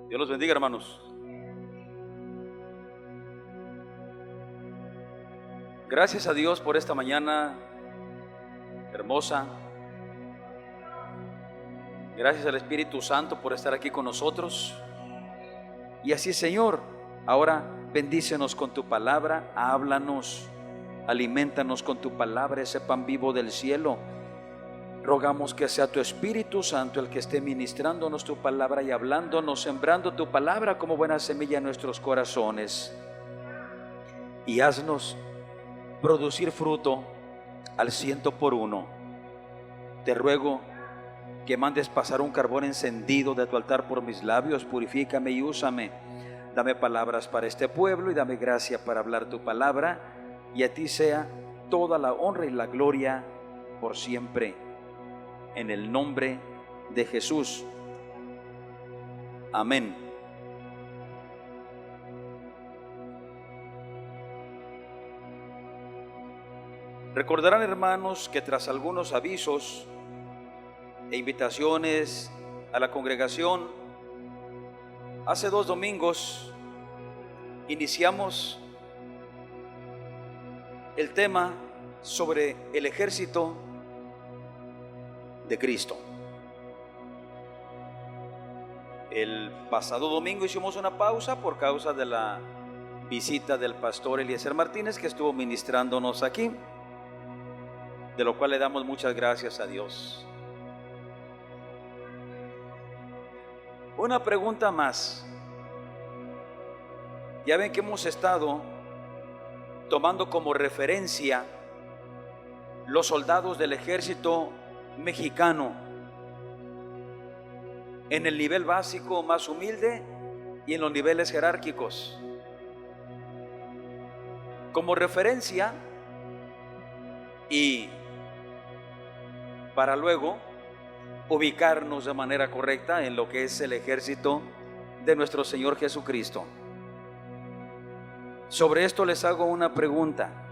Dios los bendiga, hermanos. Gracias a Dios por esta mañana hermosa. Gracias al Espíritu Santo por estar aquí con nosotros. Y así, Señor, ahora bendícenos con tu palabra, háblanos, alimentanos con tu palabra, ese pan vivo del cielo. Rogamos que sea tu Espíritu Santo el que esté ministrándonos tu palabra y hablándonos, sembrando tu palabra como buena semilla en nuestros corazones. Y haznos producir fruto al 100%. Te ruego que mandes pasar un carbón encendido de tu altar por mis labios. Purifícame y úsame. Dame palabras para este pueblo y dame gracia para hablar tu palabra. Y a ti sea toda la honra y la gloria por siempre. En el nombre de Jesús. Amén. Recordarán, hermanos, que tras algunos avisos e invitaciones a la congregación, hace 2 domingos iniciamos el tema sobre el ejército de Cristo. El pasado domingo hicimos una pausa por causa de la visita del pastor Eliezer Martínez, que estuvo ministrándonos aquí, de lo cual le damos muchas gracias a Dios. Una pregunta más. Ya ven que hemos estado tomando como referencia los soldados del ejército mexicano en el nivel básico más humilde y en los niveles jerárquicos, como referencia, y para luego ubicarnos de manera correcta en lo que es el ejército de nuestro Señor Jesucristo. Sobre esto les hago una pregunta.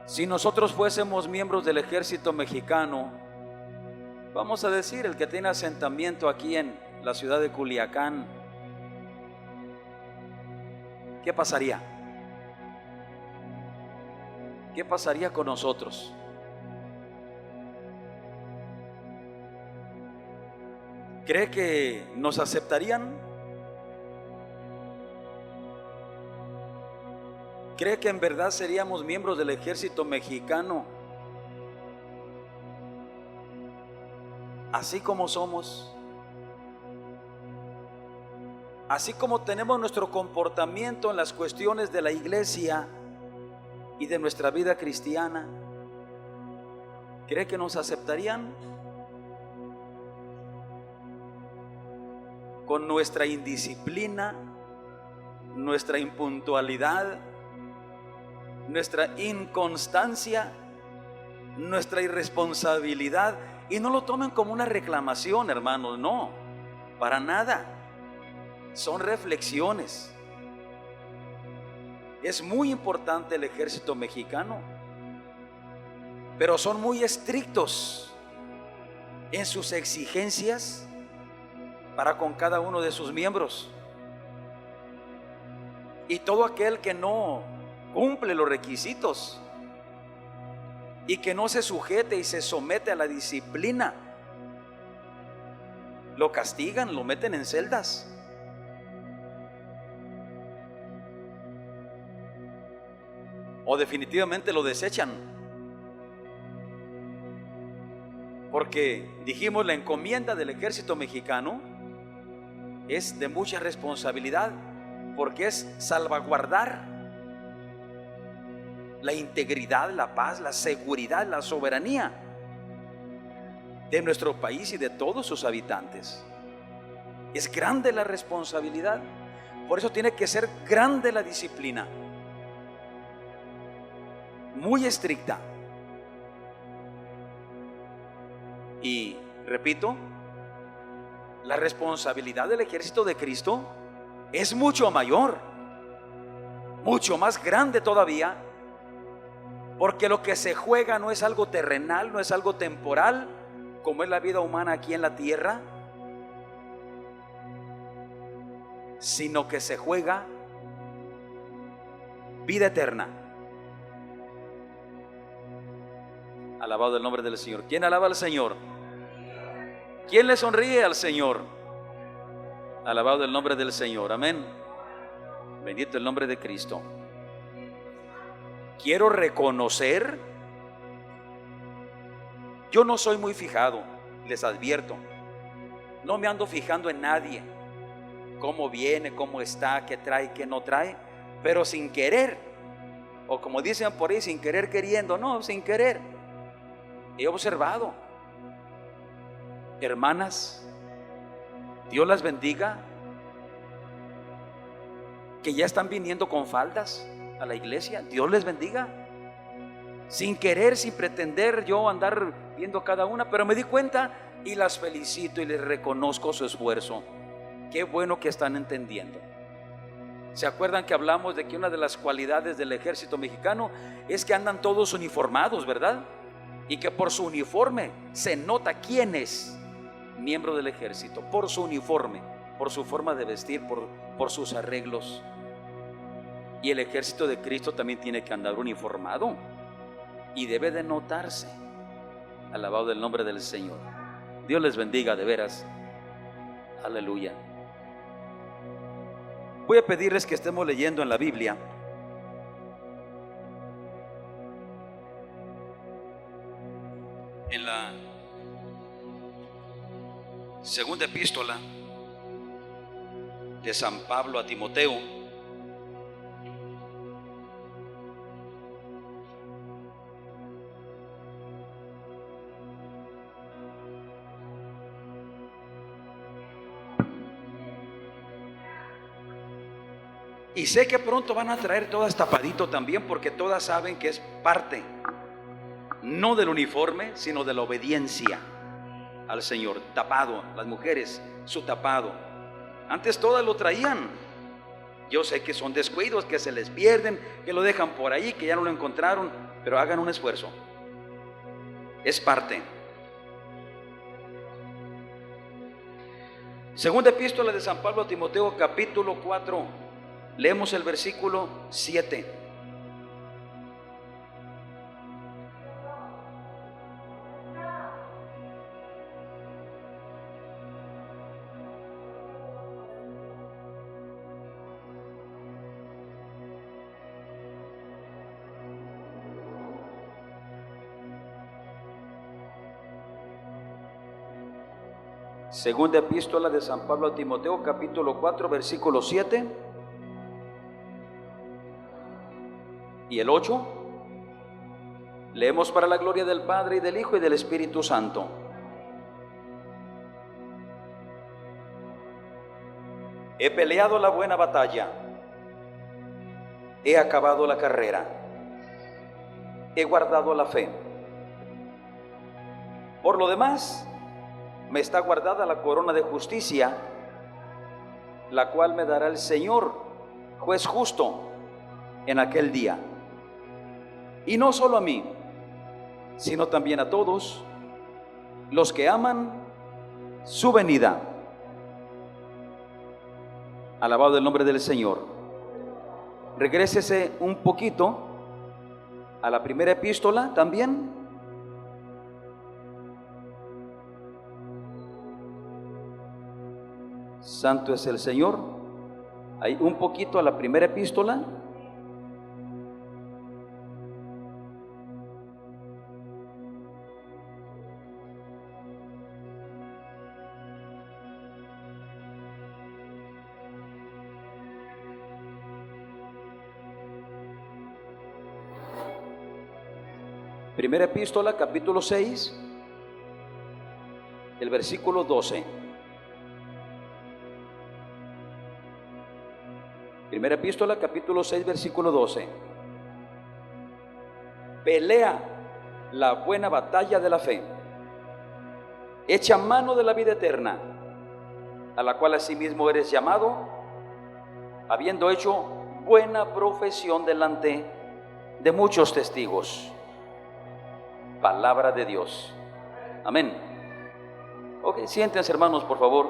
Si nosotros fuésemos miembros del ejército mexicano, vamos a decir el que tiene asentamiento aquí en la ciudad de Culiacán, ¿qué pasaría? ¿Qué pasaría con nosotros? ¿Cree que nos aceptarían? ¿Cree que en verdad seríamos miembros del ejército mexicano así como somos? Así como tenemos nuestro comportamiento en las cuestiones de la iglesia y de nuestra vida cristiana, ¿cree que nos aceptarían? Con nuestra indisciplina, nuestra impuntualidad, nuestra inconstancia, nuestra irresponsabilidad. Y no lo tomen como una reclamación, hermanos, no, para nada. Son reflexiones. Es muy importante el ejército mexicano, pero son muy estrictos en sus exigencias para con cada uno de sus miembros. Y todo aquel que no cumple los requisitos y que no se sujete y se somete a la disciplina, lo castigan, lo meten en celdas. O definitivamente lo desechan. Porque dijimos, la encomienda del ejército mexicano es de mucha responsabilidad, porque es salvaguardar la integridad, la paz, la seguridad, la soberanía de nuestro país y de todos sus habitantes. Es grande la responsabilidad, por eso tiene que ser grande la disciplina, muy estricta. Y repito, la responsabilidad del ejército de Cristo es mucho mayor, mucho más grande todavía, porque lo que se juega no es algo terrenal, no es algo temporal, como es la vida humana aquí en la tierra, sino que se juega vida eterna. Alabado el nombre del Señor. ¿Quién alaba al Señor? ¿Quién le sonríe al Señor? Alabado el nombre del Señor. Amén. Bendito el nombre de Cristo. Quiero reconocer, yo no soy muy fijado, les advierto. No me ando fijando en nadie, cómo viene, cómo está, qué trae, qué no trae, pero sin querer, o como dicen por ahí, sin querer queriendo, no, sin querer. He observado hermanas, Dios las bendiga, que ya están viniendo con faldas a la iglesia. Dios les bendiga, sin querer, sin pretender yo andar viendo cada una, pero me di cuenta y las felicito y les reconozco su esfuerzo. Qué bueno que están entendiendo. ¿Se acuerdan que hablamos de que una de las cualidades del ejército mexicano es que andan todos uniformados, verdad? Y que por su uniforme se nota quién es miembro del ejército, por su uniforme, por su forma de vestir, por sus arreglos. Y el ejército de Cristo también tiene que andar uniformado y debe de notarse. Alabado el nombre del Señor. Dios les bendiga de veras. Aleluya. Voy a pedirles que estemos leyendo en la Biblia en la segunda epístola de San Pablo a Timoteo, y sé que pronto van a traer todas tapadito también, porque todas saben que es parte no del uniforme, sino de la obediencia al Señor. Tapado, las mujeres, su tapado. Antes todas lo traían. Yo sé que son descuidos, que se les pierden, que lo dejan por ahí, que ya no lo encontraron, pero hagan un esfuerzo. Es parte. Segunda epístola de San Pablo a Timoteo, capítulo 4. Leemos el versículo 7. Segunda epístola de San Pablo a Timoteo, capítulo 4, versículo 7 y el 8. Leemos para la gloria del Padre y del Hijo y del Espíritu Santo. He peleado la buena batalla, he acabado la carrera, he guardado la fe. Por lo demás, me está guardada la corona de justicia, la cual me dará el Señor, juez justo, en aquel día. Y no solo a mí, sino también a todos los que aman su venida. Alabado el nombre del Señor. Regrésese un poquito a la primera epístola también. Santo es el Señor. Ahí un poquito a la primera epístola. Primera epístola, capítulo 6, el versículo 12. Primera epístola, capítulo 6, versículo 12. Pelea la buena batalla de la fe, echa mano de la vida eterna, a la cual asimismo eres llamado, habiendo hecho buena profesión delante de muchos testigos. Palabra de Dios. Amén. Ok, siéntense, hermanos, por favor.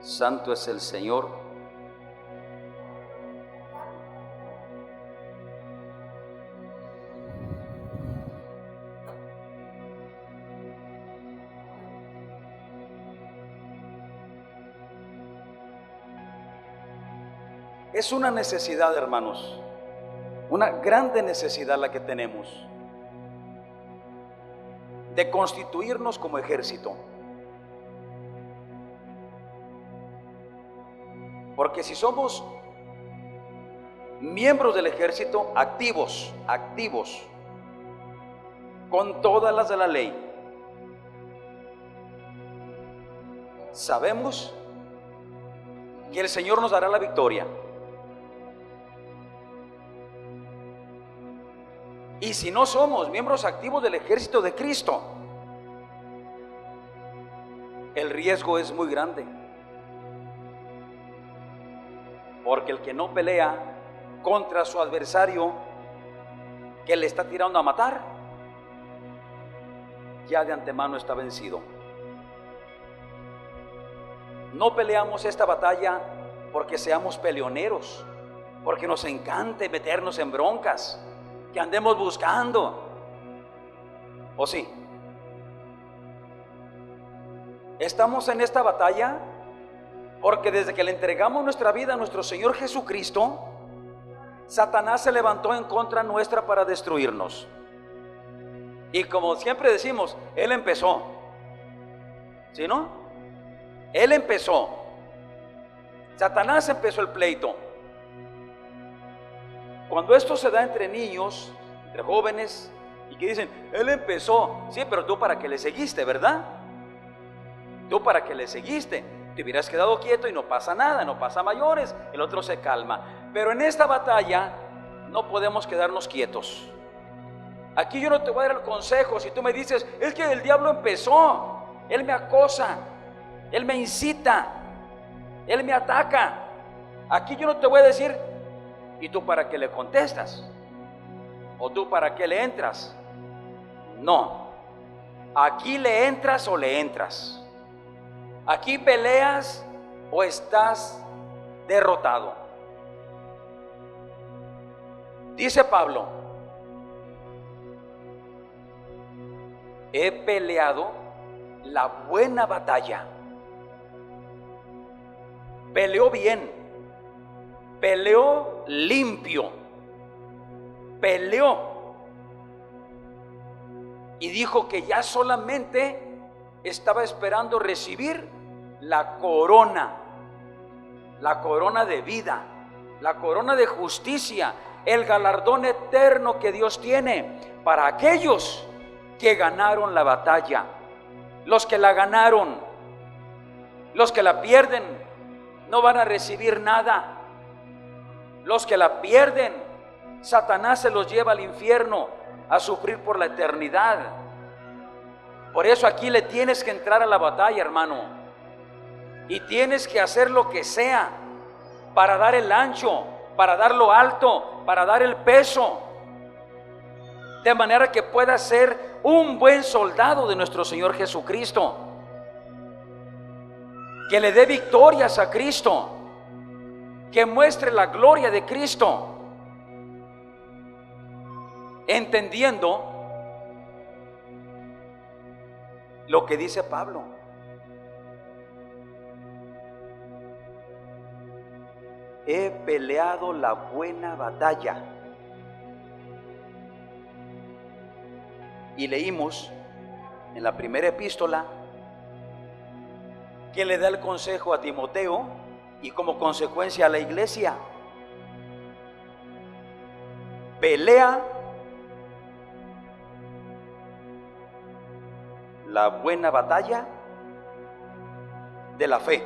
Santo es el Señor. Es una necesidad, hermanos, una grande necesidad la que tenemos de constituirnos como ejército. Porque si somos miembros del ejército activos, con todas las de la ley, sabemos que el Señor nos dará la victoria. Y si no somos miembros activos del ejército de Cristo, el riesgo es muy grande. Porque el que no pelea contra su adversario que le está tirando a matar, ya de antemano está vencido. No peleamos esta batalla porque seamos peleoneros, porque nos encante meternos en broncas, que andemos buscando. ¿O sí? Estamos en esta batalla porque desde que le entregamos nuestra vida a nuestro Señor Jesucristo, Satanás se levantó en contra nuestra para destruirnos. Y como siempre decimos, Él empezó. ¿Sí, no? Él empezó. Satanás empezó el pleito. Cuando esto se da entre niños, entre jóvenes, y que dicen, Él empezó. Sí, pero tú para qué le seguiste, ¿verdad? Tú para qué le seguiste. Te hubieras quedado quieto y no pasa nada, no pasa mayores, el otro se calma. Pero en esta batalla no podemos quedarnos quietos. Aquí yo no te voy a dar el consejo si tú me dices, es que el diablo empezó, él me acosa, él me incita, él me ataca. Aquí yo no te voy a decir, ¿y tú para qué le contestas? ¿O tú para qué le entras? No, aquí le entras o le entras. Aquí peleas o estás derrotado. Dice Pablo, he peleado la buena batalla. Peleó bien, peleó limpio, peleó. Y dijo que ya solamente estaba esperando recibir la corona de vida, la corona de justicia, el galardón eterno que Dios tiene para aquellos que ganaron la batalla. Los que la ganaron, los que la pierden, no van a recibir nada. Los que la pierden, Satanás se los lleva al infierno a sufrir por la eternidad. Por eso aquí le tienes que entrar a la batalla, hermano, y tienes que hacer lo que sea para dar el ancho, para dar lo alto, para dar el peso, de manera que puedas ser un buen soldado de nuestro Señor Jesucristo, que le dé victorias a Cristo, que muestre la gloria de Cristo, entendiendo lo que dice Pablo. He peleado la buena batalla. Y leímos en la primera epístola que le da el consejo a Timoteo y como consecuencia a la iglesia. Pelea la buena batalla de la fe.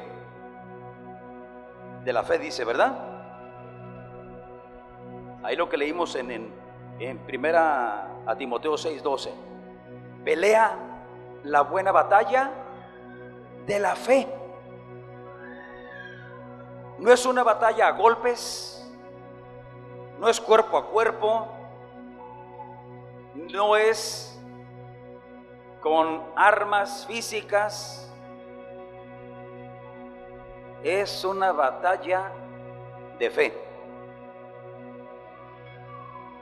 De la fe dice, ¿verdad? Ahí lo que leímos en primera a Timoteo 6:12. Pelea la buena batalla de la fe. No es una batalla a golpes, no es cuerpo a cuerpo, no es con armas físicas, es una batalla de fe.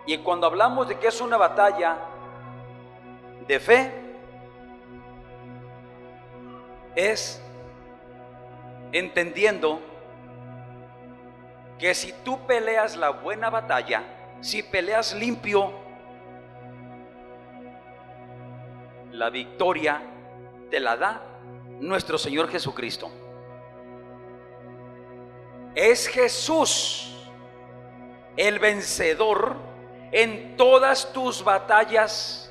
Y cuando hablamos de que es una batalla de fe, es entendiendo que si tú peleas la buena batalla, si peleas limpio, la victoria te la da nuestro Señor Jesucristo. Es Jesús el vencedor en todas tus batallas.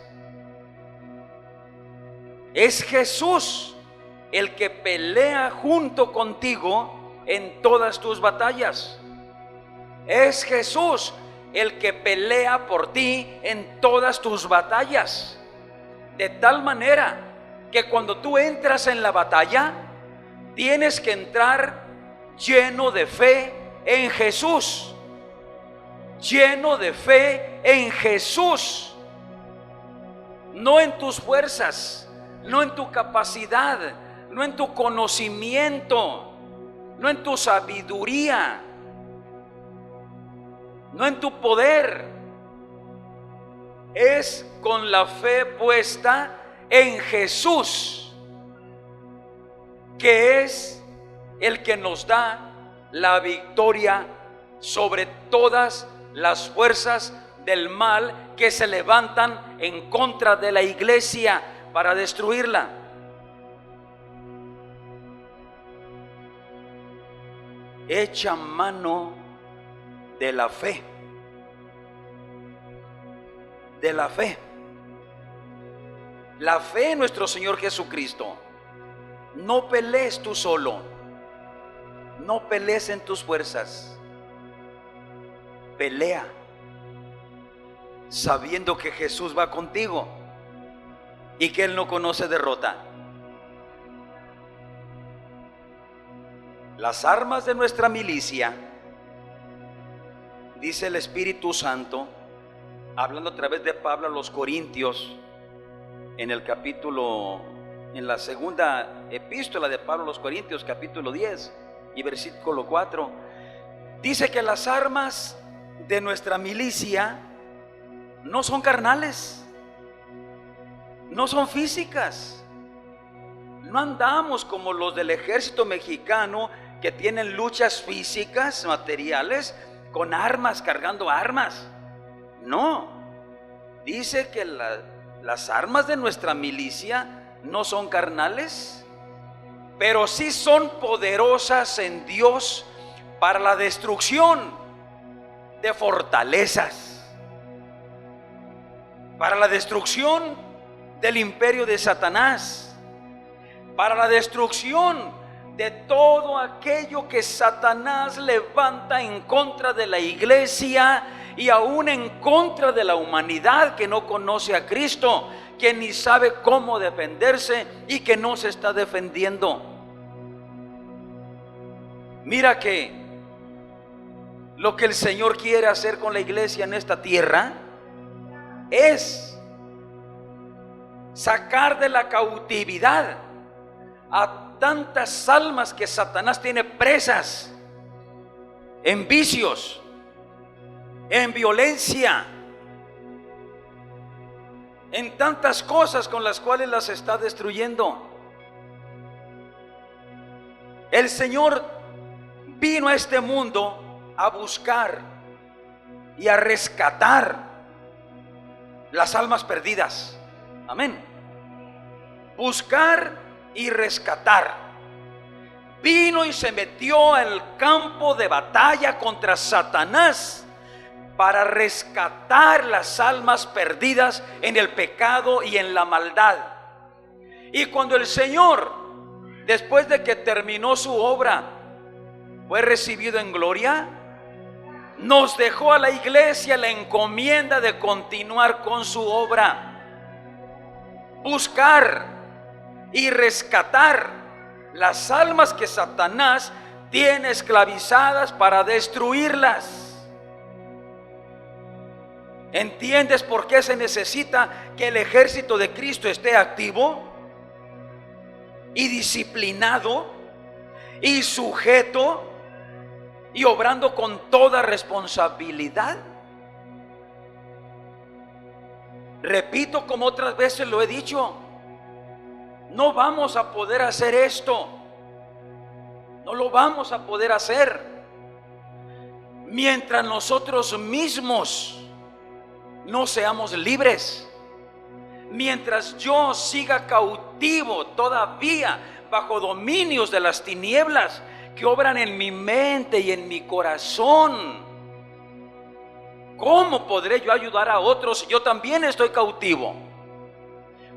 Es Jesús el que pelea junto contigo en todas tus batallas. Es Jesús el que pelea por ti en todas tus batallas. De tal manera que cuando tú entras en la batalla, tienes que entrar lleno de fe en Jesús. Lleno de fe en Jesús. No en tus fuerzas, no en tu capacidad, no en tu conocimiento, no en tu sabiduría, no en tu poder. Es con la fe puesta en Jesús, que es el que nos da la victoria sobre todas las fuerzas del mal que se levantan en contra de la iglesia para destruirla. Echa mano de la fe. De la fe. La fe en nuestro Señor Jesucristo. No pelees tú solo. No pelees en tus fuerzas. Pelea sabiendo que Jesús va contigo y que Él no conoce derrota. Las armas de nuestra milicia, dice el Espíritu Santo, hablando a través de Pablo a los Corintios, en la segunda epístola de Pablo a los Corintios, capítulo 10 y versículo 4, dice que las armas de nuestra milicia no son carnales, no son físicas. No andamos como los del ejército mexicano que tienen luchas físicas, materiales, con armas, cargando armas. No, dice que las armas de nuestra milicia no son carnales, pero sí son poderosas en Dios para la destrucción de fortalezas, para la destrucción del imperio de Satanás, para la destrucción de todo aquello que Satanás levanta en contra de la iglesia y aún en contra de la humanidad que no conoce a Cristo, que ni sabe cómo defenderse y que no se está defendiendo. Mira que lo que el Señor quiere hacer con la iglesia en esta tierra es sacar de la cautividad a tantas almas que Satanás tiene presas en vicios, en violencia, en tantas cosas con las cuales las está destruyendo. El Señor vino a este mundo a buscar y a rescatar las almas perdidas. Amén. Buscar y rescatar. Vino y se metió al campo de batalla contra Satanás para rescatar las almas perdidas en el pecado y en la maldad. Y cuando el Señor, después de que terminó su obra, fue recibido en gloria, nos dejó a la iglesia la encomienda de continuar con su obra. Buscar y rescatar las almas que Satanás tiene esclavizadas para destruirlas. ¿Entiendes por qué se necesita que el ejército de Cristo esté activo y disciplinado y sujeto y obrando con toda responsabilidad? Repito, como otras veces lo he dicho, no vamos a poder hacer esto. No lo vamos a poder hacer mientras nosotros mismos no seamos libres. Mientras yo siga cautivo todavía bajo dominios de las tinieblas que obran en mi mente y en mi corazón, ¿cómo podré yo ayudar a otros si yo también estoy cautivo?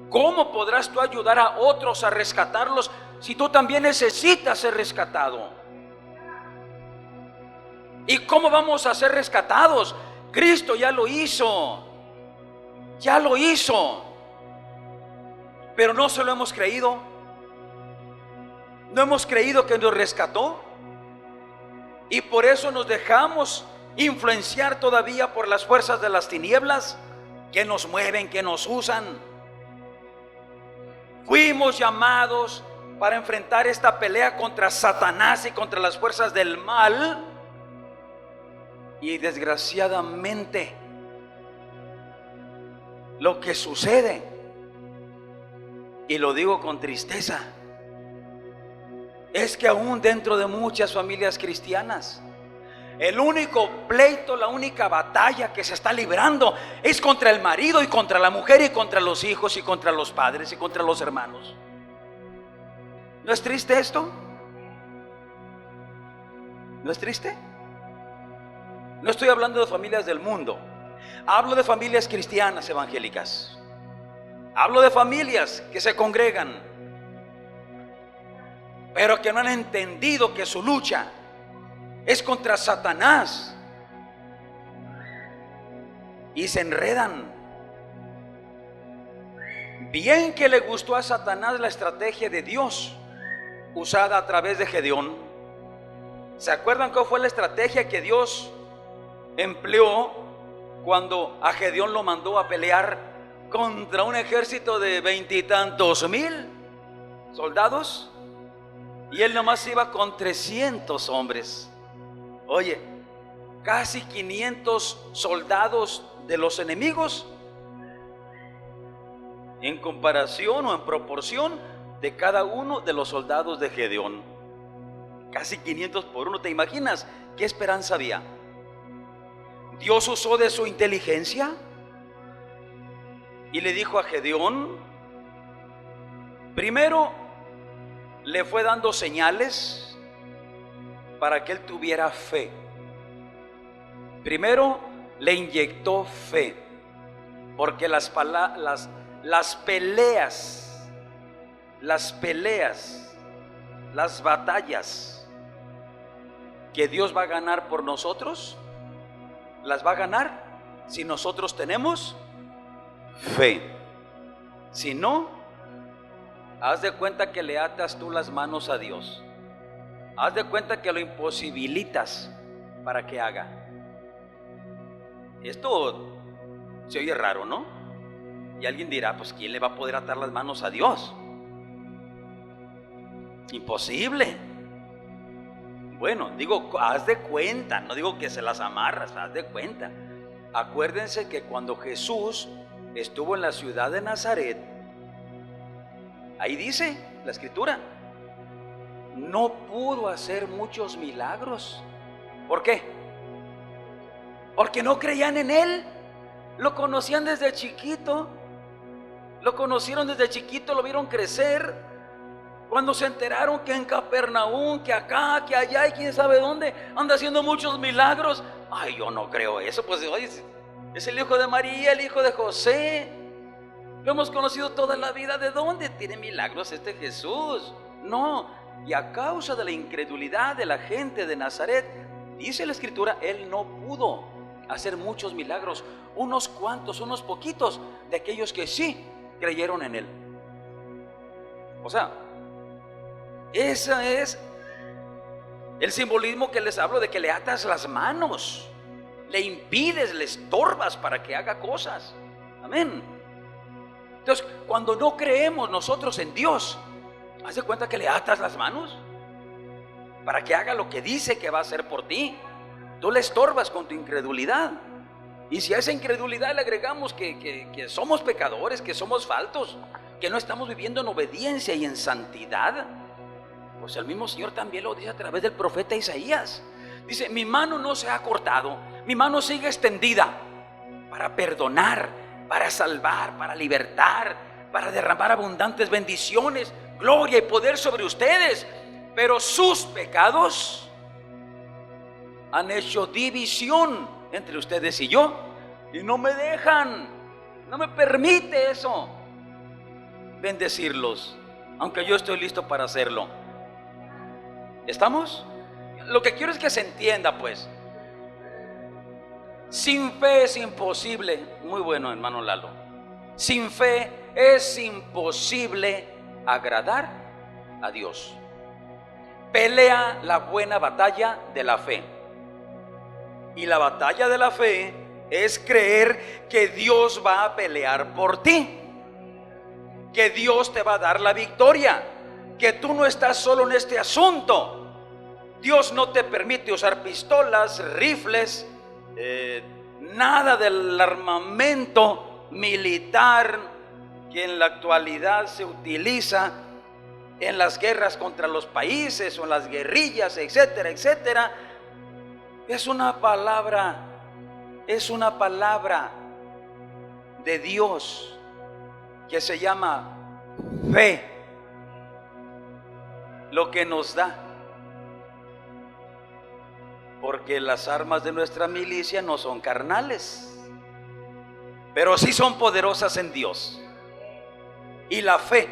¿Cómo podrás tú ayudar a otros a rescatarlos si tú también necesitas ser rescatado? ¿Y cómo vamos a ser rescatados? Cristo ya lo hizo. Ya lo hizo. Pero no se lo hemos creído. No hemos creído que nos rescató. Y por eso nos dejamos influenciar todavía por las fuerzas de las tinieblas que nos mueven, que nos usan. Fuimos llamados para enfrentar esta pelea contra Satanás y contra las fuerzas del mal. Y desgraciadamente, lo que sucede, y lo digo con tristeza, es que aún dentro de muchas familias cristianas, el único pleito, la única batalla que se está librando es contra el marido y contra la mujer y contra los hijos y contra los padres y contra los hermanos. ¿No es triste esto? ¿No es triste? No estoy hablando de familias del mundo. Hablo de familias cristianas evangélicas. Hablo de familias que se congregan, pero que no han entendido que su lucha es contra Satanás. Y se enredan. Bien que le gustó a Satanás la estrategia de Dios usada a través de Gedeón. ¿Se acuerdan cuál fue la estrategia que Dios empleó cuando a Gedeón lo mandó a pelear contra un ejército de 20 y tantos mil soldados? Y él nomás iba con 300 hombres. Oye, casi 500 soldados de los enemigos en comparación o en proporción de cada uno de los soldados de Gedeón. Casi 500 por uno. ¿Te imaginas qué esperanza había? Dios usó de su inteligencia y le dijo a Gedeón, primero le fue dando señales para que él tuviera fe. Primero le inyectó fe, porque las peleas, las batallas que Dios va a ganar por nosotros, las va a ganar si nosotros tenemos fe. Si no, haz de cuenta que le atas tú las manos a Dios. Haz de cuenta que lo imposibilitas para que haga. Esto se oye raro, ¿no? Y alguien dirá, pues ¿quién le va a poder atar las manos a Dios? Imposible. Bueno, digo, haz de cuenta, no digo que se las amarras, haz de cuenta. Acuérdense que cuando Jesús estuvo en la ciudad de Nazaret, ahí dice la escritura, no pudo hacer muchos milagros. ¿Por qué? Porque no creían en él. Lo conocían desde chiquito. Lo conocieron desde chiquito, lo vieron crecer. Cuando se enteraron que en Capernaum, que acá, que allá y quién sabe dónde anda haciendo muchos milagros. Ay, yo no creo eso. Pues oye, es el hijo de María, el hijo de José. Lo hemos conocido toda la vida. ¿De dónde tiene milagros este Jesús? No. Y a causa de la incredulidad de la gente de Nazaret, dice la escritura, él no pudo hacer muchos milagros. Unos cuantos, unos poquitos de aquellos que sí creyeron en él. O sea, ese es el simbolismo que les hablo, de que le atas las manos. le impides, le estorbas para que haga cosas. Amén. Entonces, cuando no creemos nosotros en Dios, haz de cuenta que le atas las manos para que haga lo que dice que va a hacer por ti. Tú le estorbas con tu incredulidad. Y si a esa incredulidad le agregamos que somos pecadores, que somos faltos, que no estamos viviendo en obediencia y en santidad, pues el mismo Señor también lo dice a través del profeta Isaías. Dice: mi mano no se ha cortado, mi mano sigue extendida para perdonar, para salvar, para libertar, para derramar abundantes bendiciones, gloria y poder sobre ustedes. Pero sus pecados han hecho división entre ustedes y yo, y no me dejan, no me permite eso, bendecirlos, aunque yo estoy listo para hacerlo. ¿Estamos? Lo que quiero es que se entienda, pues. Sin fe es imposible. Muy bueno, hermano Lalo. Sin fe es imposible agradar a Dios. Pelea la buena batalla de la fe. Y la batalla de la fe es creer que Dios va a pelear por ti, que Dios te va a dar la victoria, que tú no estás solo en este asunto. Dios no te permite usar pistolas, rifles, nada del armamento militar que en la actualidad se utiliza en las guerras contra los países o en las guerrillas, etcétera, etcétera. Es una palabra de Dios que se llama fe, lo que nos da. Porque las armas de nuestra milicia no son carnales, pero sí son poderosas en Dios. Y la fe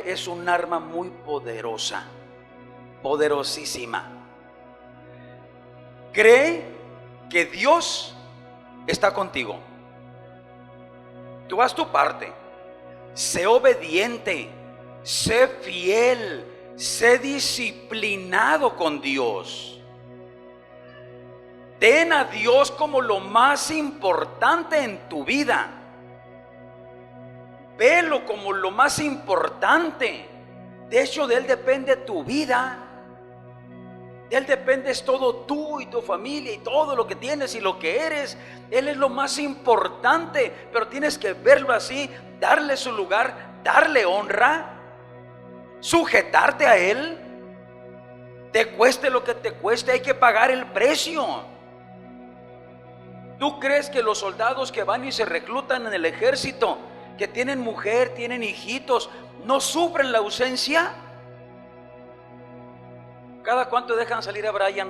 es un arma muy poderosa, poderosísima. Cree que Dios está contigo. Tú haz tu parte. Sé obediente, sé fiel, sé disciplinado con Dios. Ten a Dios como lo más importante en tu vida. Velo como lo más importante. De hecho, de Él depende tu vida. De Él dependes todo tú y tu familia y todo lo que tienes y lo que eres. Él es lo más importante, pero tienes que verlo así, darle su lugar, darle honra, sujetarte a Él. Te cueste lo que te cueste, hay que pagar el precio. ¿Tú crees que los soldados que van y se reclutan en el ejército, que tienen mujer, tienen hijitos, no sufren la ausencia? ¿Cada cuánto dejan salir a Brian,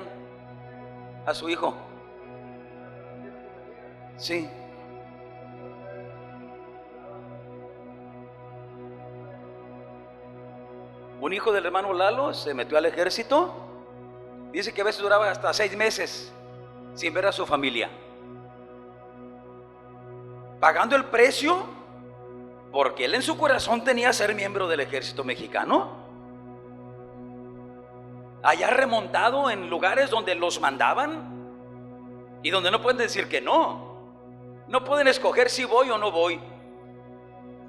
a su hijo? Sí. Un hijo del hermano Lalo se metió al ejército. Dice que a veces duraba hasta 6 meses sin ver a su familia, pagando el precio, porque él en su corazón tenía ser miembro del ejército mexicano. Allá remontado en lugares donde los mandaban y donde no pueden decir que no. No pueden escoger si voy o no voy.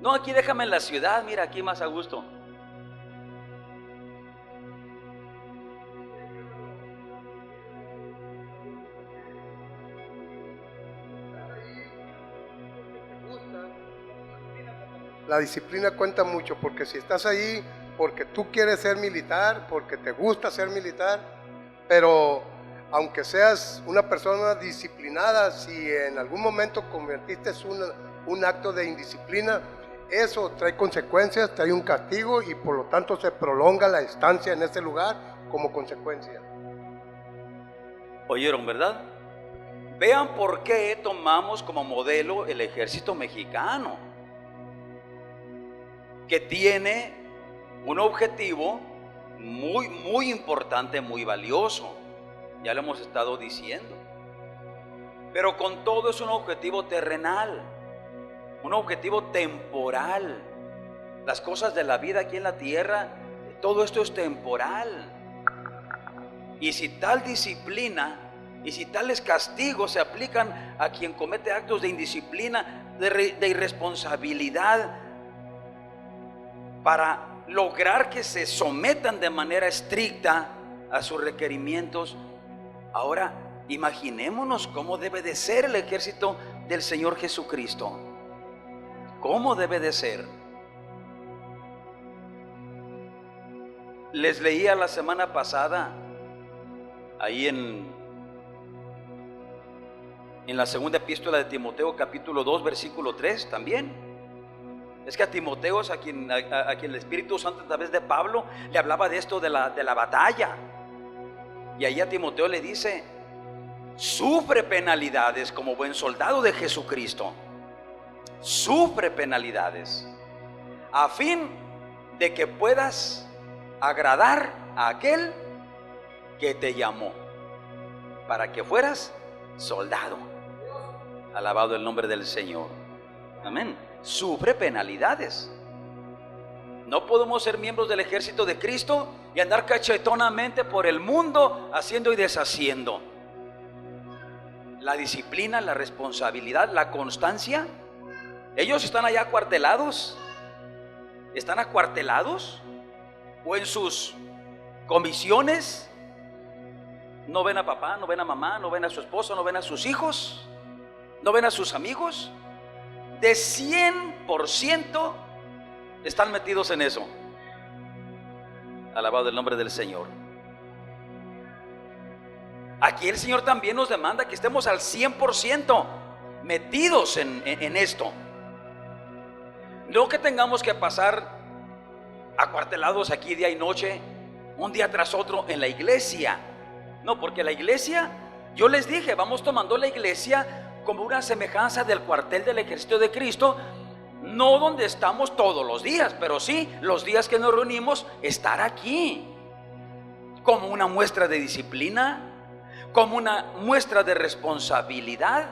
No, aquí déjame en la ciudad, mira, aquí más a gusto. La disciplina cuenta mucho, porque si estás ahí porque tú quieres ser militar, porque te gusta ser militar, pero aunque seas una persona disciplinada, si en algún momento convertiste un acto de indisciplina, eso trae consecuencias, trae un castigo y por lo tanto se prolonga la estancia en ese lugar como consecuencia. ¿Oyeron, verdad? Vean por qué tomamos como modelo el ejército mexicano, que tiene un objetivo muy, muy importante, muy valioso. Ya lo hemos estado diciendo. Pero con todo es un objetivo terrenal, un objetivo temporal. Las cosas de la vida aquí en la tierra, todo esto es temporal. Y si tal disciplina Y si tales castigos se aplican a quien comete actos de indisciplina, de irresponsabilidad, para lograr que se sometan de manera estricta a sus requerimientos, ahora imaginémonos cómo debe de ser el ejército del Señor Jesucristo. ¿Cómo debe de ser? Les leía la semana pasada, ahí en la segunda epístola de Timoteo, capítulo 2, versículo 3 también. Es que a Timoteo, a quien el Espíritu Santo a través de Pablo le hablaba de esto de la batalla. Y ahí a Timoteo le dice: sufre penalidades como buen soldado de Jesucristo. Sufre penalidades a fin de que puedas agradar a aquel que te llamó para que fueras soldado. Alabado el nombre del Señor. Amén. Sufre penalidades. No podemos ser miembros del ejército de Cristo y andar cachetonamente por el mundo haciendo y deshaciendo. La disciplina, la responsabilidad, la constancia. Ellos están allá acuartelados. ¿Están acuartelados? ¿O en sus comisiones? No ven a papá, no ven a mamá, no ven a su esposo, no ven a sus hijos, no ven a sus amigos. De 100% están metidos en eso. Alabado el nombre del Señor. Aquí el Señor también nos demanda que estemos al 100% metidos en esto. No que tengamos que pasar acuartelados aquí día y noche, un día tras otro en la iglesia. No, porque la iglesia, yo les dije, vamos tomando la iglesia como una semejanza del cuartel del ejército de Cristo, no donde estamos todos los días, pero sí los días que nos reunimos, estar aquí como una muestra de disciplina, como una muestra de responsabilidad,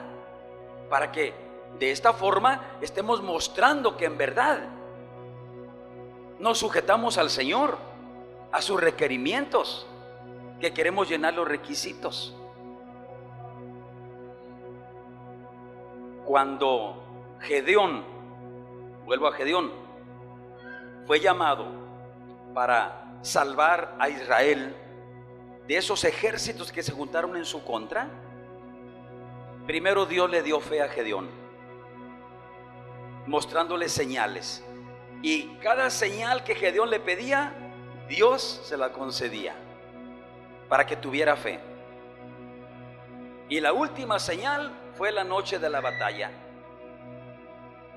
para que de esta forma estemos mostrando que en verdad nos sujetamos al Señor, a sus requerimientos, que queremos llenar los requisitos. Cuando Gedeón, vuelvo a Gedeón, fue llamado para salvar a Israel de esos ejércitos que se juntaron en su contra, primero Dios le dio fe a Gedeón, mostrándole señales, y cada señal que Gedeón le pedía, Dios se la concedía para que tuviera fe. Y la última señal fue la noche de la batalla,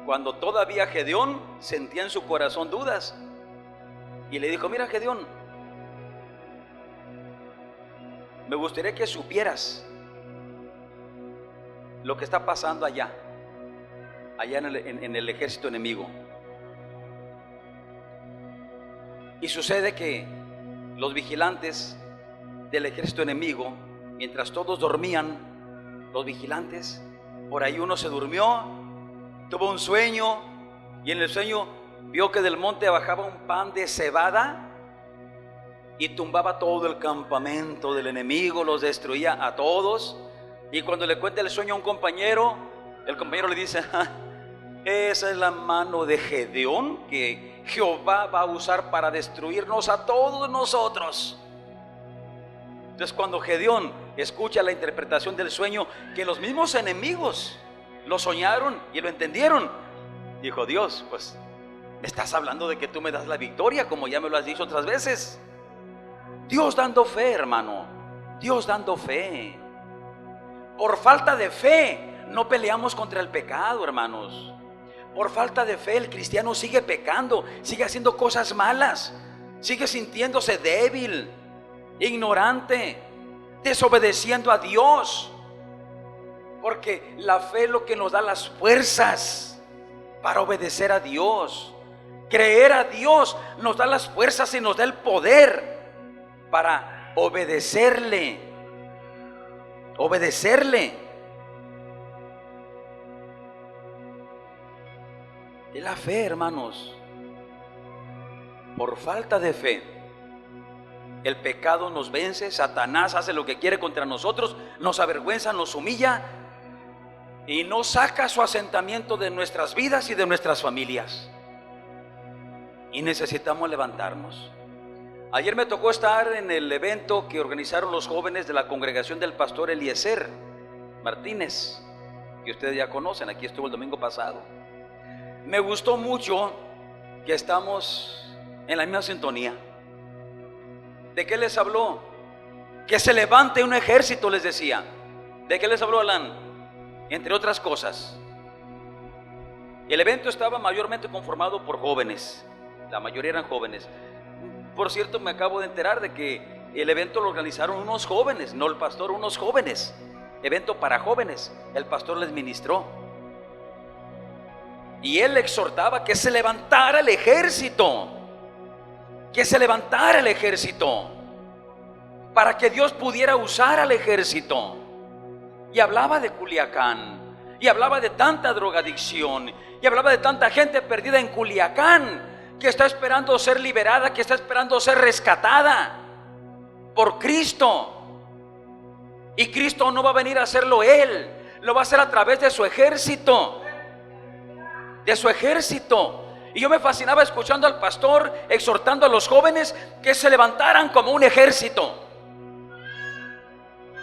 cuando todavía Gedeón sentía en su corazón dudas, y le dijo: mira, Gedeón, me gustaría que supieras lo que está pasando allá en el ejército enemigo. Y sucede que los vigilantes del ejército enemigo, mientras todos dormían, los vigilantes, por ahí uno se durmió, tuvo un sueño, y en el sueño vio que del monte bajaba un pan de cebada y tumbaba todo el campamento del enemigo, los destruía a todos. Y cuando le cuenta el sueño a un compañero, el compañero le dice: esa es la mano de Gedeón que Jehová va a usar para destruirnos a todos nosotros. Entonces, cuando Gedeón escucha la interpretación del sueño, que los mismos enemigos lo soñaron y lo entendieron, dijo: Dios, pues me estás hablando de que tú me das la victoria, como ya me lo has dicho otras veces. Dios dando fe, hermano, Dios dando fe. Por falta de fe no peleamos contra el pecado, hermanos. Por falta de fe el cristiano sigue pecando, sigue haciendo cosas malas, sigue sintiéndose débil, ignorante, desobedeciendo a Dios. Porque la fe es lo que nos da las fuerzas para obedecer a Dios. Creer a Dios nos da las fuerzas y nos da el poder para obedecerle. Obedecerle. Es la fe, hermanos. Por falta de fe El pecado nos vence, Satanás hace lo que quiere contra nosotros, nos avergüenza, nos humilla y no saca su asentamiento de nuestras vidas y de nuestras familias. Y necesitamos levantarnos. Ayer me tocó estar en el evento que organizaron los jóvenes de la congregación del pastor Eliezer Martínez, que ustedes ya conocen, aquí estuvo el domingo pasado. Me gustó mucho que estamos en la misma sintonía. ¿De qué les habló? Que se levante un ejército, les decía. ¿De qué les habló Alan? Entre otras cosas. El evento estaba mayormente conformado por jóvenes. La mayoría eran jóvenes. Por cierto, me acabo de enterar de que el evento lo organizaron unos jóvenes, no el pastor, unos jóvenes. Evento para jóvenes. El pastor les ministró. Y él exhortaba que se levantara el ejército. Que se levantara el ejército. Para que Dios pudiera usar al ejército. Y hablaba de Culiacán. Y hablaba de tanta drogadicción. Y hablaba de tanta gente perdida en Culiacán, que está esperando ser liberada, que está esperando ser rescatada por Cristo. Y Cristo no va a venir a hacerlo Él, lo va a hacer a través de su ejército. De su ejército. Y yo me fascinaba escuchando al pastor exhortando a los jóvenes que se levantaran como un ejército,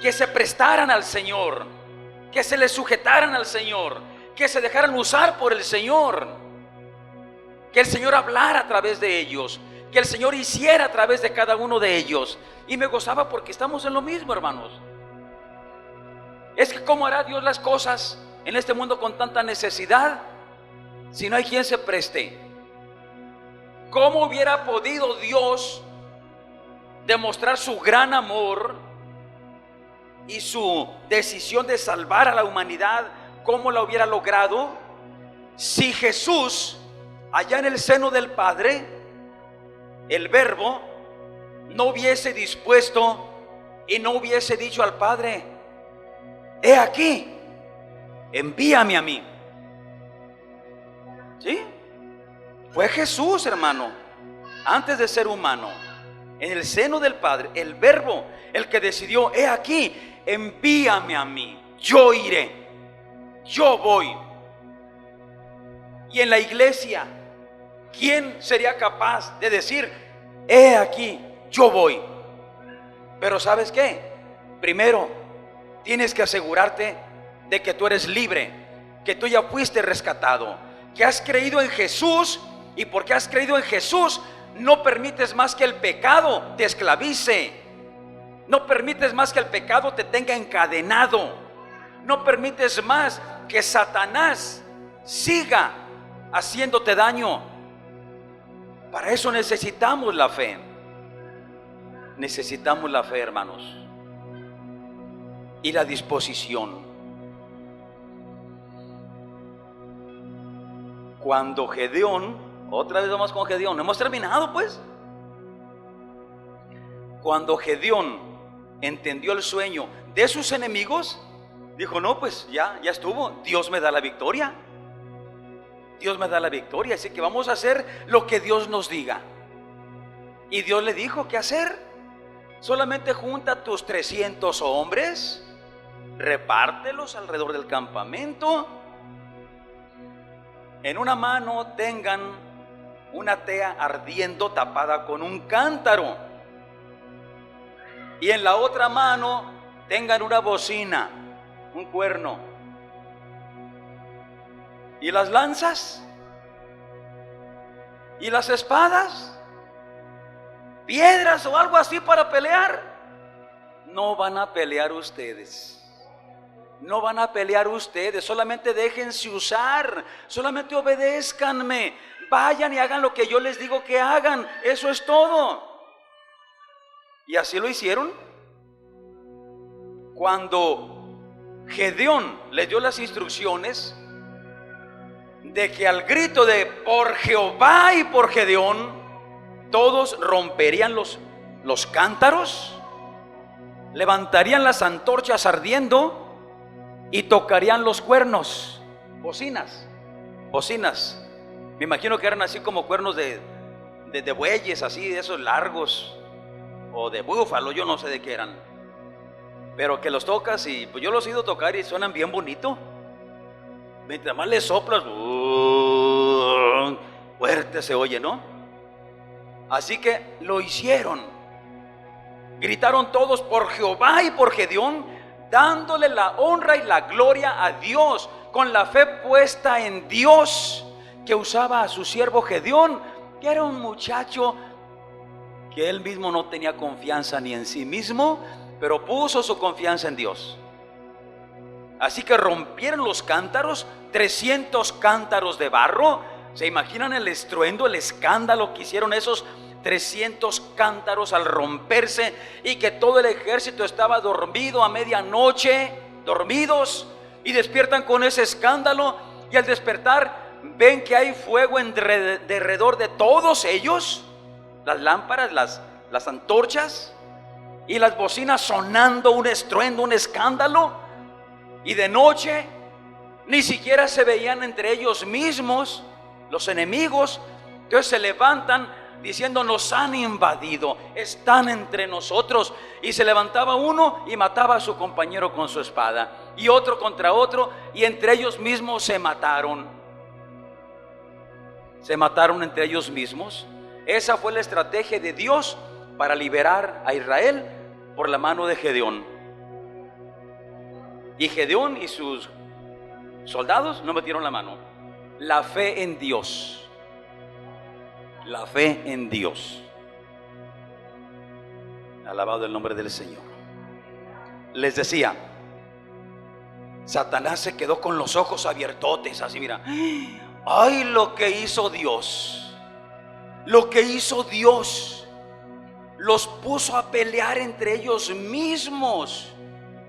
que se prestaran al Señor, que se les sujetaran al Señor, que se dejaran usar por el Señor, que el Señor hablara a través de ellos, que el Señor hiciera a través de cada uno de ellos. Y me gozaba porque estamos en lo mismo, hermanos. Es que ¿cómo hará Dios las cosas en este mundo con tanta necesidad si no hay quien se preste? ¿Cómo hubiera podido Dios demostrar su gran amor y su decisión de salvar a la humanidad? ¿Cómo la hubiera logrado si Jesús, allá en el seno del Padre, el Verbo, no hubiese dispuesto y no hubiese dicho al Padre: he aquí, envíame a mí? ¿Sí? Fue Jesús, hermano, antes de ser humano, en el seno del Padre, el Verbo, el que decidió: he aquí, envíame a mí, yo iré, yo voy. Y en la iglesia, ¿quién sería capaz de decir: he aquí, yo voy? Pero ¿sabes qué? Primero, tienes que asegurarte de que tú eres libre, que tú ya fuiste rescatado, que has creído en Jesús, y porque has creído en Jesús, no permites más que el pecado te esclavice, no permites más que el pecado te tenga encadenado, no permites más que Satanás siga haciéndote daño. Para eso necesitamos la fe. Necesitamos la fe, hermanos, y la disposición. Cuando Gedeón, otra vez vamos con Gedeón, hemos terminado pues. Cuando Gedeón entendió el sueño de sus enemigos, dijo: no, pues ya estuvo, Dios me da la victoria. Dios me da la victoria, así que vamos a hacer lo que Dios nos diga. Y Dios le dijo qué hacer. Solamente junta tus 300 hombres, repártelos alrededor del campamento. En una mano tengan una tea ardiendo tapada con un cántaro, y en la otra mano tengan una bocina, un cuerno. ¿Y las lanzas? ¿Y las espadas? ¿Piedras o algo así para pelear? No van a pelear ustedes. No van a pelear ustedes. Solamente déjense usar. Solamente obedézcanme. Vayan y hagan lo que yo les digo que hagan. Eso es todo. Y así lo hicieron. Cuando Gedeón le dio las instrucciones de que al grito de por Jehová y por Gedeón, todos romperían los cántaros, levantarían las antorchas ardiendo y tocarían los cuernos, bocinas. Me imagino que eran así como cuernos de bueyes, así de esos largos, o de búfalo, yo no sé de qué eran. Pero que los tocas y pues yo los he ido a tocar y suenan bien bonito. Mientras más le soplas, fuerte se oye, ¿no? Así que lo hicieron. Gritaron todos por Jehová y por Gedeón, dándole la honra y la gloria a Dios, con la fe puesta en Dios, que usaba a su siervo Gedeón, que era un muchacho que él mismo no tenía confianza ni en sí mismo, pero puso su confianza en Dios. Así que rompieron los cántaros, 300 cántaros de barro. ¿Se imaginan el estruendo, el escándalo que hicieron esos 300 cántaros al romperse? Y que todo el ejército estaba dormido a medianoche, dormidos, y despiertan con ese escándalo. Y al despertar ven que hay fuego alrededor de todos ellos, las lámparas, las antorchas, y las bocinas sonando, un estruendo, un escándalo. Y de noche ni siquiera se veían entre ellos mismos los enemigos. Entonces se levantan diciendo: nos han invadido, están entre nosotros. Y se levantaba uno y mataba a su compañero con su espada, y otro contra otro, y entre ellos mismos se mataron. Se mataron entre ellos mismos. Esa fue la estrategia de Dios para liberar a Israel por la mano de Gedeón. Y Gedeón y sus soldados no metieron la mano. La fe en Dios. La fe en Dios. Alabado el nombre del Señor. Les decía, Satanás se quedó con los ojos abiertotes, así mira. Ay, lo que hizo Dios. Lo que hizo Dios. Los puso a pelear entre ellos mismos.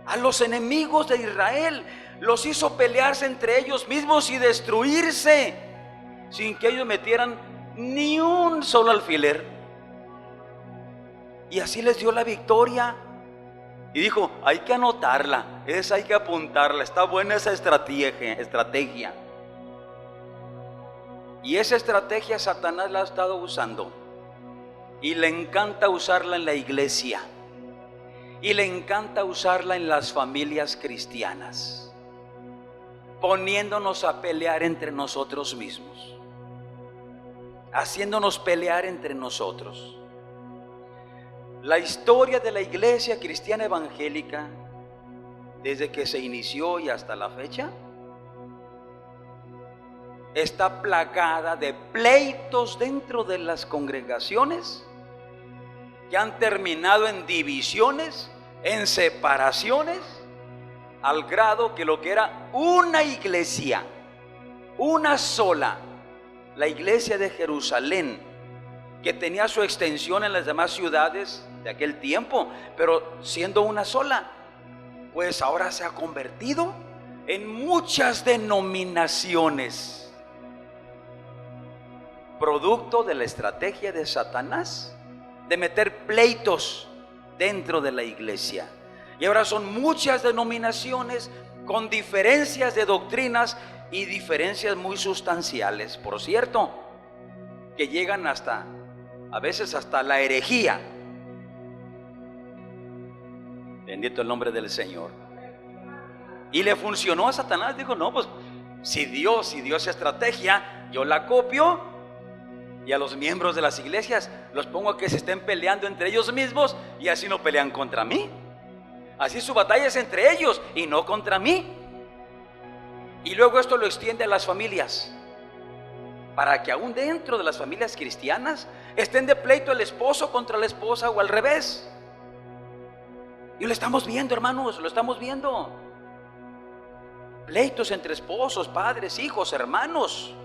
A los enemigos de Israel los hizo pelearse entre ellos mismos y destruirse sin que ellos metieran ni un solo alfiler. Y así les dio la victoria. Y dijo: hay que anotarla, hay que apuntarla, está buena esa estrategia. Y esa estrategia Satanás la ha estado usando, y le encanta usarla en la iglesia. Y le encanta usarla en las familias cristianas, poniéndonos a pelear entre nosotros mismos, haciéndonos pelear entre nosotros. La historia de la iglesia cristiana evangélica, desde que se inició y hasta la fecha, está plagada de pleitos dentro de las congregaciones, que han terminado en divisiones, en separaciones, al grado que lo que era una iglesia, una sola, la iglesia de Jerusalén, que tenía su extensión en las demás ciudades de aquel tiempo, pero siendo una sola, pues ahora se ha convertido en muchas denominaciones, producto de la estrategia de Satanás de meter pleitos dentro de la iglesia. Y ahora son muchas denominaciones con diferencias de doctrinas y diferencias muy sustanciales, por cierto, que llegan hasta, a veces hasta la herejía. Bendito el nombre del Señor. Y le funcionó a Satanás. Dijo: no, pues si Dios dio esa estrategia, yo la copio. Y a los miembros de las iglesias los pongo a que se estén peleando entre ellos mismos, y así no pelean contra mí. Así su batalla es entre ellos y no contra mí. Y luego esto lo extiende a las familias, para que aún dentro de las familias cristianas estén de pleito el esposo contra la esposa, o al revés. Y lo estamos viendo, hermanos, lo estamos viendo. Pleitos entre esposos, padres, hijos, hermanos,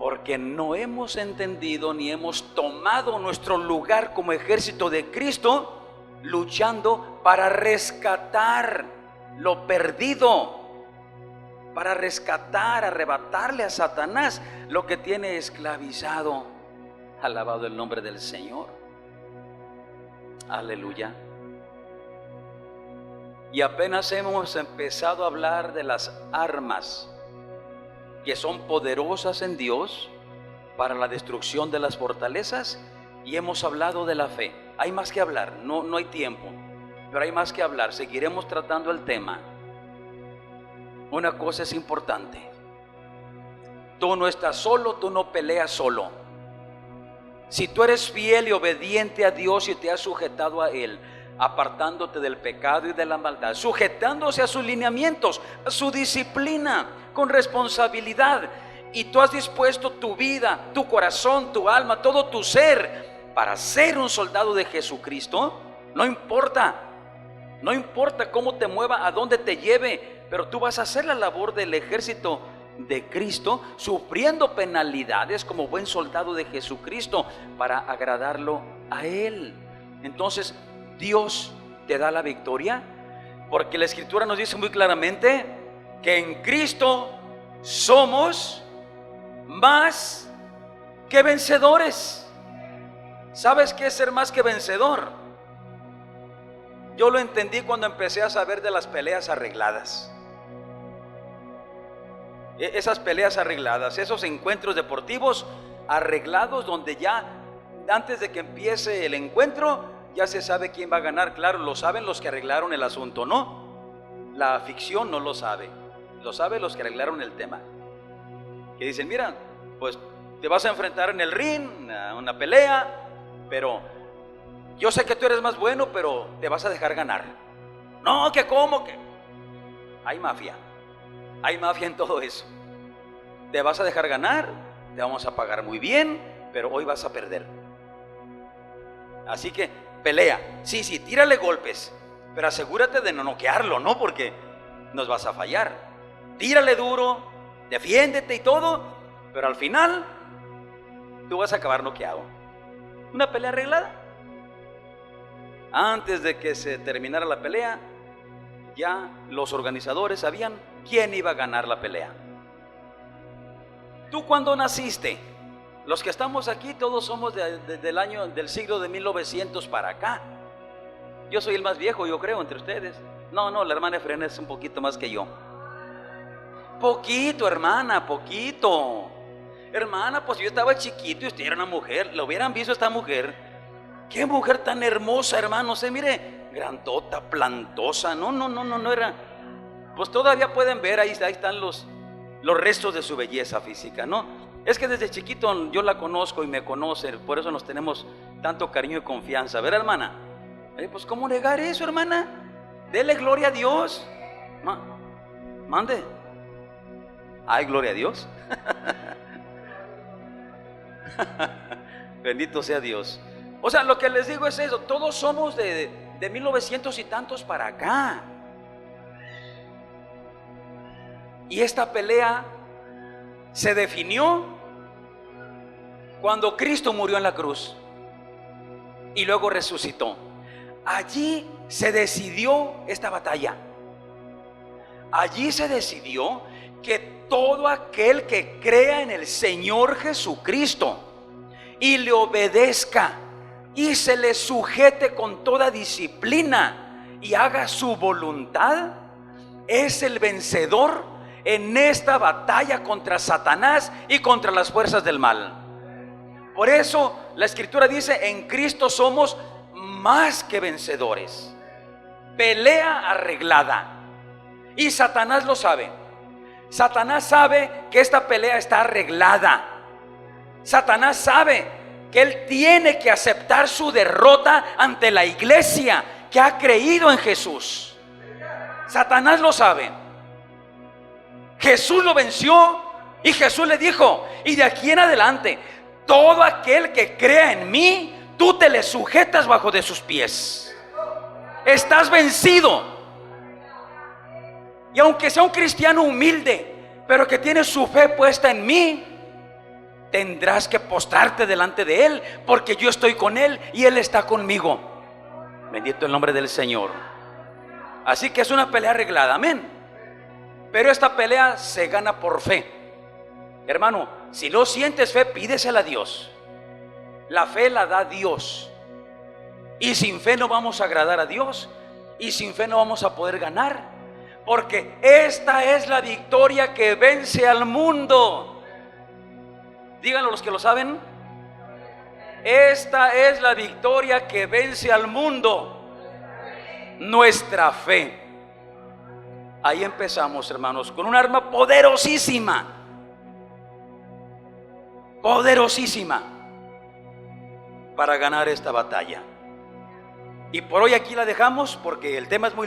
porque no hemos entendido ni hemos tomado nuestro lugar como ejército de Cristo, luchando para rescatar lo perdido, para rescatar, arrebatarle a Satanás lo que tiene esclavizado. Alabado el nombre del Señor. Aleluya. Y apenas hemos empezado a hablar de las armas que son poderosas en Dios para la destrucción de las fortalezas, y hemos hablado de la fe. Hay más que hablar, no hay tiempo, pero hay más que hablar. Seguiremos tratando el tema. Una cosa es importante: tú no estás solo, tú no peleas solo. Si tú eres fiel y obediente a Dios y te has sujetado a Él, apartándote del pecado y de la maldad, sujetándose a sus lineamientos, a su disciplina, con responsabilidad, y tú has dispuesto tu vida, tu corazón, tu alma, todo tu ser para ser un soldado de Jesucristo, no importa cómo te mueva, a dónde te lleve, pero tú vas a hacer la labor del ejército de Cristo, sufriendo penalidades como buen soldado de Jesucristo para agradarlo a Él. Entonces Dios te da la victoria, porque la Escritura nos dice muy claramente que en Cristo somos más que vencedores. ¿Sabes qué es ser más que vencedor? Yo lo entendí cuando empecé a saber de las peleas arregladas. Esas peleas arregladas, esos encuentros deportivos arreglados, donde ya antes de que empiece el encuentro ya se sabe quién va a ganar. Claro, lo saben los que arreglaron el asunto, ¿no? La ficción no lo sabe, lo saben los que arreglaron el tema. Que dicen: mira, pues te vas a enfrentar en el ring a una pelea, pero yo sé que tú eres más bueno, pero te vas a dejar ganar. No, que cómo, que hay mafia en todo eso. Te vas a dejar ganar, te vamos a pagar muy bien, pero hoy vas a perder. Así que pelea, sí, tírale golpes, pero asegúrate de no noquearlo, ¿no? Porque nos vas a fallar. Tírale duro, defiéndete y todo, pero al final tú vas a acabar noqueado. Una pelea arreglada. Antes de que se terminara la pelea, ya los organizadores sabían quién iba a ganar la pelea. ¿Tú cuándo naciste? Los que estamos aquí todos somos del siglo de 1900 para acá. Yo soy el más viejo, yo creo, entre ustedes. No, la hermana Efraín es un poquito más que yo. Poquito, hermana, poquito. Hermana, pues yo estaba chiquito y usted era una mujer. ¿Lo hubieran visto esta mujer? Qué mujer tan hermosa, hermano. Mire, grandota, plantosa. No era. Pues todavía pueden ver, ahí están los restos de su belleza física, ¿no? Es que desde chiquito yo la conozco y me conoce, por eso nos tenemos tanto cariño y confianza. ¿Verdad, hermana? Pues ¿cómo negar eso, hermana? Dele gloria a Dios. Mande. Ay, gloria a Dios. Bendito sea Dios. O sea, lo que les digo es eso. Todos somos de 1900 y tantos para acá. Y esta pelea se definió cuando Cristo murió en la cruz y luego resucitó. Allí se decidió esta batalla. Allí se decidió que todo aquel que crea en el Señor Jesucristo y le obedezca y se le sujete con toda disciplina y haga su voluntad, es el vencedor en esta batalla contra Satanás y contra las fuerzas del mal. Por eso la Escritura dice: en Cristo somos más que vencedores. Pelea arreglada. Y Satanás lo sabe. Satanás sabe que esta pelea está arreglada. Satanás sabe que él tiene que aceptar su derrota ante la iglesia que ha creído en Jesús. Satanás lo sabe. Jesús lo venció y Jesús le dijo: y de aquí en adelante, todo aquel que crea en mí, tú te le sujetas bajo de sus pies. Estás vencido. Y aunque sea un cristiano humilde, pero que tiene su fe puesta en mí, tendrás que postrarte delante de Él, porque yo estoy con Él y Él está conmigo. Bendito el nombre del Señor. Así que es una pelea arreglada, amén. Pero esta pelea se gana por fe. Hermano, si no sientes fe, pídesela a Dios. La fe la da Dios. Y sin fe no vamos a agradar a Dios. Y sin fe no vamos a poder ganar. Porque esta es la victoria que vence al mundo. Díganlo los que lo saben. Esta es la victoria que vence al mundo, nuestra fe. Ahí empezamos, hermanos, con un arma poderosísima, poderosísima, para ganar esta batalla. Y por hoy aquí la dejamos porque el tema es muy largo.